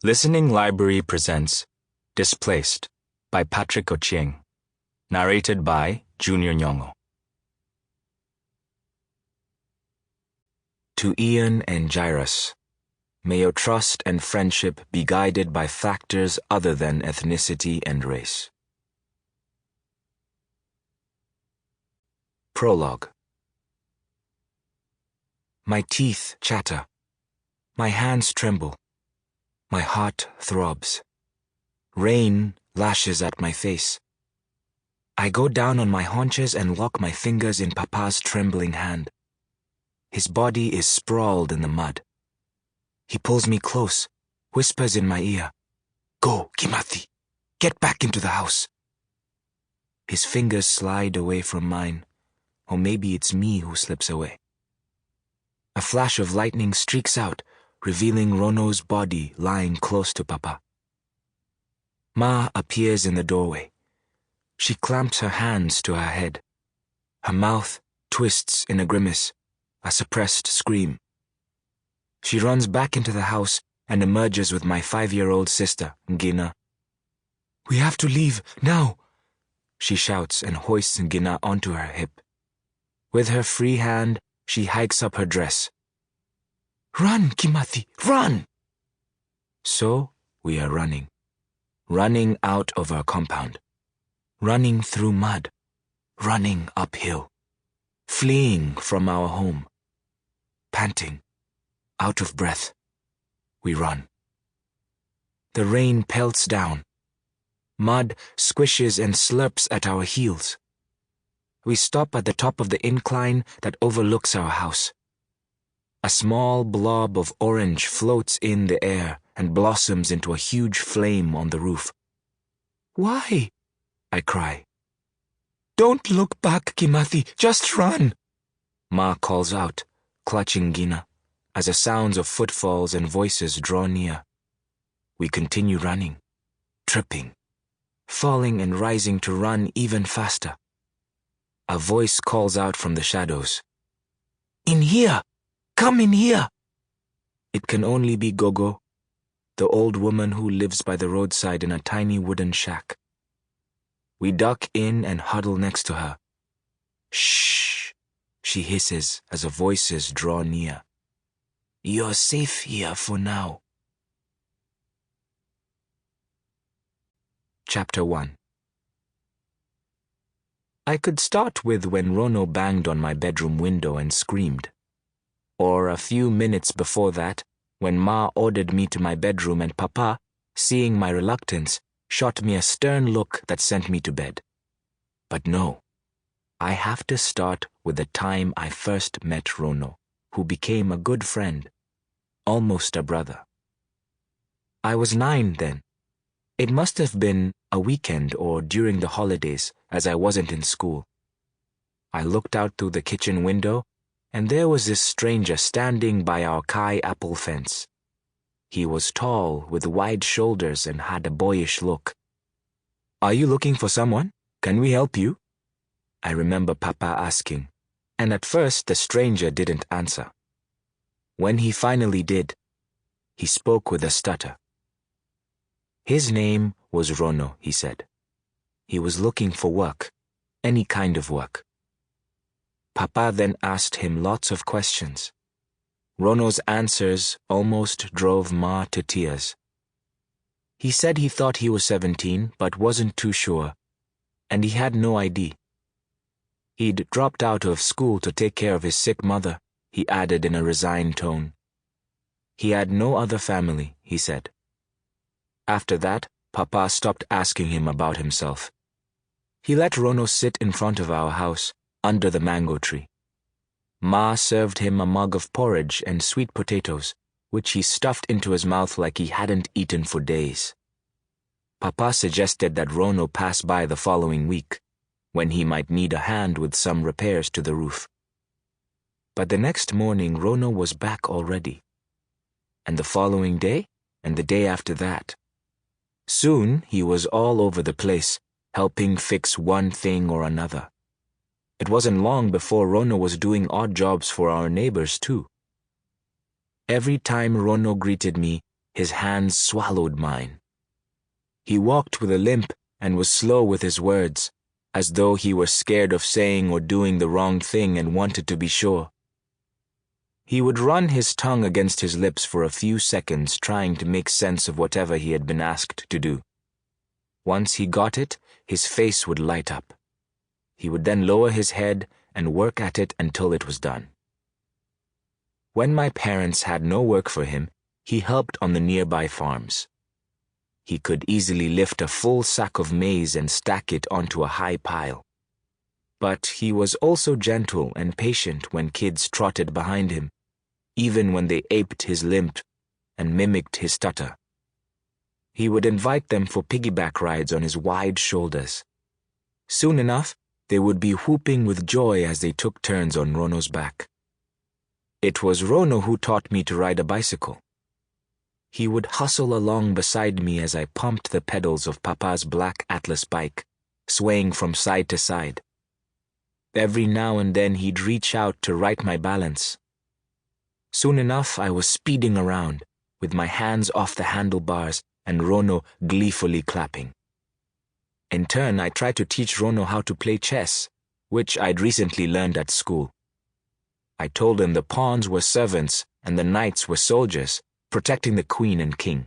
Listening Library presents Displaced by Patrick Ochieng, narrated by Junior Nyong'o. To Ian and Jairus, may your trust and friendship be guided by factors other than ethnicity and race. Prologue. My teeth chatter. My hands tremble. My heart throbs. Rain lashes at my face. I go down on my haunches and lock my fingers in Papa's trembling hand. His body is sprawled in the mud. He pulls me close, whispers in my ear, "Go, Kimathi. Get back into the house." His fingers slide away from mine, or maybe it's me who slips away. A flash of lightning streaks out, revealing Rono's body lying close to Papa. Ma appears in the doorway. She clamps her hands to her head. Her mouth twists in a grimace, a suppressed scream. She runs back into the house and emerges with my 5-year-old sister, Ngina. "We have to leave, now!" she shouts and hoists Ngina onto her hip. With her free hand, she hikes up her dress. "Run, Kimathi, run!" So we are running. Running out of our compound. Running through mud. Running uphill. Fleeing from our home. Panting. Out of breath. We run. The rain pelts down. Mud squishes and slurps at our heels. We stop at the top of the incline that overlooks our house. A small blob of orange floats in the air and blossoms into a huge flame on the roof. "Why?" I cry. "Don't look back, Kimathi, just run!" Ma calls out, clutching Gina, as the sounds of footfalls and voices draw near. We continue running, tripping, falling and rising to run even faster. A voice calls out from the shadows. "In here! Come in here!" It can only be Gogo, the old woman who lives by the roadside in a tiny wooden shack. We duck in and huddle next to her. "Shh," she hisses as the voices draw near. "You're safe here for now." Chapter 1. I could start with when Rono banged on my bedroom window and screamed. Or a few minutes before that, when Ma ordered me to my bedroom and Papa, seeing my reluctance, shot me a stern look that sent me to bed. But no, I have to start with the time I first met Rono, who became a good friend, almost a brother. I was 9 then. It must have been a weekend or during the holidays, as I wasn't in school. I looked out through the kitchen window, and there was this stranger standing by our Kai apple fence. He was tall, with wide shoulders, and had a boyish look. "Are you looking for someone? Can we help you?" I remember Papa asking, and at first the stranger didn't answer. When he finally did, he spoke with a stutter. His name was Rono, he said. He was looking for work, any kind of work. Papa then asked him lots of questions. Rono's answers almost drove Ma to tears. He said he thought he was 17, but wasn't too sure, and he had no ID. He'd dropped out of school to take care of his sick mother, he added in a resigned tone. He had no other family, he said. After that, Papa stopped asking him about himself. He let Rono sit in front of our house, under the mango tree. Ma served him a mug of porridge and sweet potatoes, which he stuffed into his mouth like he hadn't eaten for days. Papa suggested that Rono pass by the following week, when he might need a hand with some repairs to the roof. But the next morning Rono was back already. And the following day, and the day after that. Soon he was all over the place, helping fix one thing or another. It wasn't long before Rono was doing odd jobs for our neighbors too. Every time Rono greeted me, his hands swallowed mine. He walked with a limp and was slow with his words, as though he were scared of saying or doing the wrong thing and wanted to be sure. He would run his tongue against his lips for a few seconds, trying to make sense of whatever he had been asked to do. Once he got it, his face would light up. He would then lower his head and work at it until it was done. When my parents had no work for him, he helped on the nearby farms. He could easily lift a full sack of maize and stack it onto a high pile. But he was also gentle and patient when kids trotted behind him, even when they aped his limp and mimicked his stutter. He would invite them for piggyback rides on his wide shoulders. Soon enough, they would be whooping with joy as they took turns on Rono's back. It was Rono who taught me to ride a bicycle. He would hustle along beside me as I pumped the pedals of Papa's black Atlas bike, swaying from side to side. Every now and then he'd reach out to right my balance. Soon enough, I was speeding around, with my hands off the handlebars and Rono gleefully clapping. In turn, I tried to teach Rono how to play chess, which I'd recently learned at school. I told him the pawns were servants and the knights were soldiers, protecting the queen and king.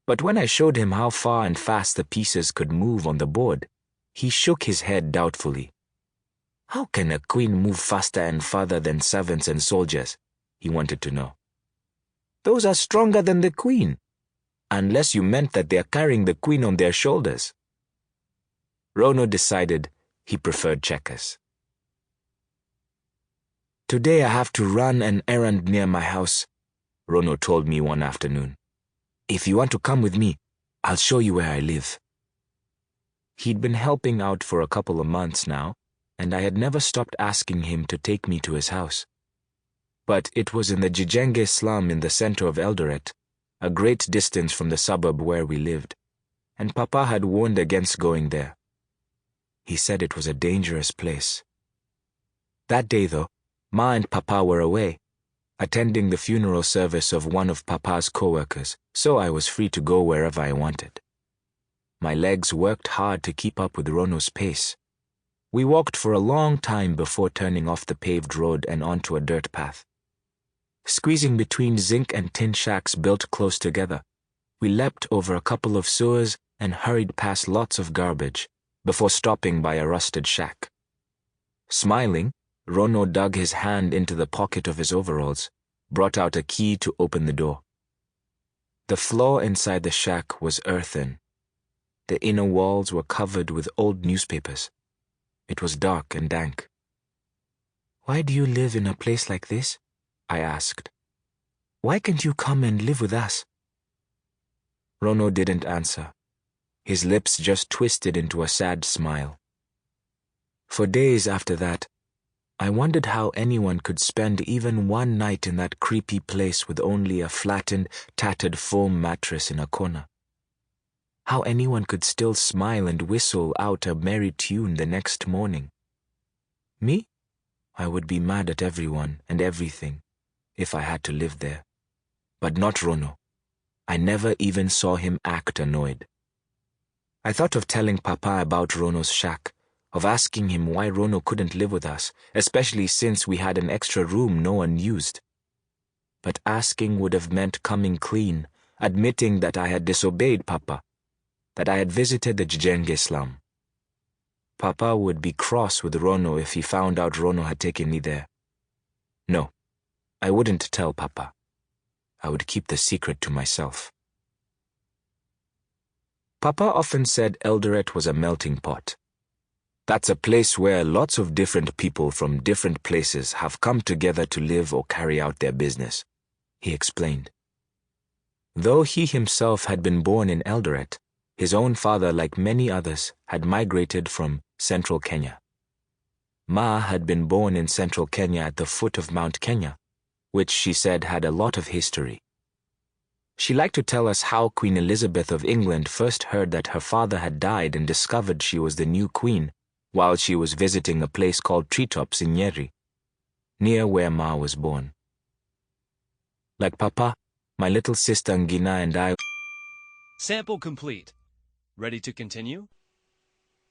But when I showed him how far and fast the pieces could move on the board, he shook his head doubtfully. How can a queen move faster and farther than servants and soldiers? He wanted to know. Those are stronger than the queen, unless you meant that they are carrying the queen on their shoulders. Rono decided he preferred checkers. Today I have to run an errand near my house, Rono told me one afternoon. If you want to come with me, I'll show you where I live. He'd been helping out for a couple of months now, and I had never stopped asking him to take me to his house. But it was in the Ochieng slum in the center of Eldoret, a great distance from the suburb where we lived, and Papa had warned against going there. He said it was a dangerous place. That day, though, Ma and Papa were away, attending the funeral service of one of Papa's co-workers, so I was free to go wherever I wanted. My legs worked hard to keep up with Rono's pace. We walked for a long time before turning off the paved road and onto a dirt path. Squeezing between zinc and tin shacks built close together, we leapt over a couple of sewers and hurried past lots of garbage before stopping by a rusted shack. Smiling, Rono dug his hand into the pocket of his overalls, brought out a key to open the door. The floor inside the shack was earthen. The inner walls were covered with old newspapers. It was dark and dank. Why do you live in a place like this? I asked. Why can't you come and live with us? Rono didn't answer. His lips just twisted into a sad smile. For days after that, I wondered how anyone could spend even one night in that creepy place with only a flattened, tattered foam mattress in a corner. How anyone could still smile and whistle out a merry tune the next morning. Me? I would be mad at everyone and everything if I had to live there. But not Rono. I never even saw him act annoyed. I thought of telling Papa about Rono's shack, of asking him why Rono couldn't live with us, especially since we had an extra room no one used. But asking would have meant coming clean, admitting that I had disobeyed Papa, that I had visited the Ochieng slum. Papa would be cross with Rono if he found out Rono had taken me there. No, I wouldn't tell Papa. I would keep the secret to myself. Papa often said Eldoret was a melting pot. That's a place where lots of different people from different places have come together to live or carry out their business, he explained. Though he himself had been born in Eldoret, his own father, like many others, had migrated from central Kenya. Ma had been born in central Kenya at the foot of Mount Kenya, which she said had a lot of history. She liked to tell us how Queen Elizabeth of England first heard that her father had died and discovered she was the new queen while she was visiting a place called Treetops in Nyeri, near where Ma was born. Like Papa, My little sister Ngina and I. Sample complete. Ready to continue?